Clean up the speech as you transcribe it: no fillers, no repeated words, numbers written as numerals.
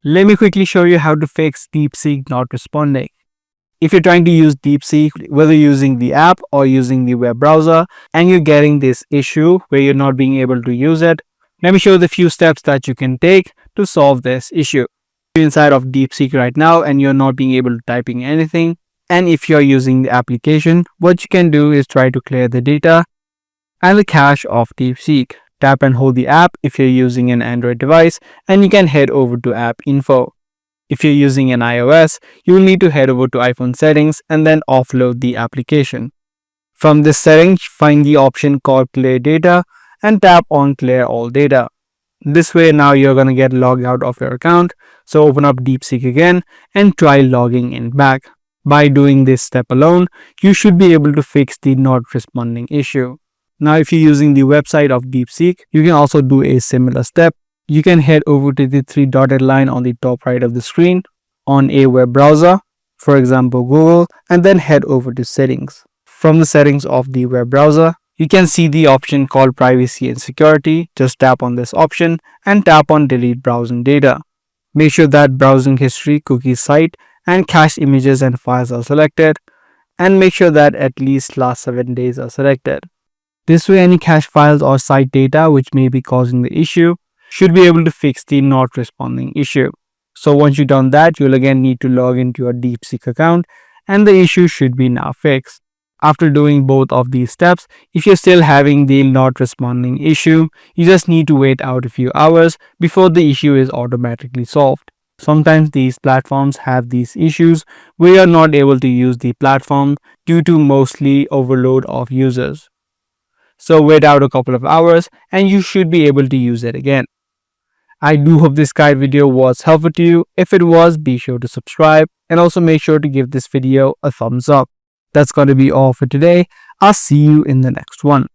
Let me quickly show you how to fix Deepseek not responding. If you're trying to use Deepseek, whether using the app or using the web browser, and you're getting this issue where you're not being able to use it, let me show you the few steps that you can take to solve this issue. You're inside of Deepseek right now and you're not being able to typing anything. And if you're using the application, what you can do is try to clear the data and the cache of Deepseek. Tap and hold the app if you're using an Android device, and you can head over to app info. If you're using an iOS, you will need to head over to iPhone settings and then offload the application. From this setting, find the option called clear data and tap on clear all data. This way now you're going to get logged out of your account. So open up Deepseek again and try logging in back. By doing this step alone, you should be able to fix the not responding issue. Now if you're using the website of Deepseek, you can also do a similar step. You can head over to the three dotted line on the top right of the screen on a web browser, for example Google, and then head over to settings. From the settings of the web browser, you can see the option called privacy and security. Just tap on this option and tap on delete browsing data. Make sure that browsing history, cookie site, and cache images and files are selected, and make sure that at least last 7 days are selected. This way any cache files or site data which may be causing the issue should be able to fix the not responding issue. So once you've done that, you'll again need to log into your Deepseek account and the issue should be now fixed. After doing both of these steps, if you're still having the not responding issue, you just need to wait out a few hours before the issue is automatically solved. Sometimes these platforms have these issues where you're not able to use the platform due to mostly overload of users. So wait out a couple of hours and you should be able to use it again. I do hope this guide video was helpful to you. If it was, be sure to subscribe and also make sure to give this video a thumbs up. That's going to be all for today. I'll see you in the next one.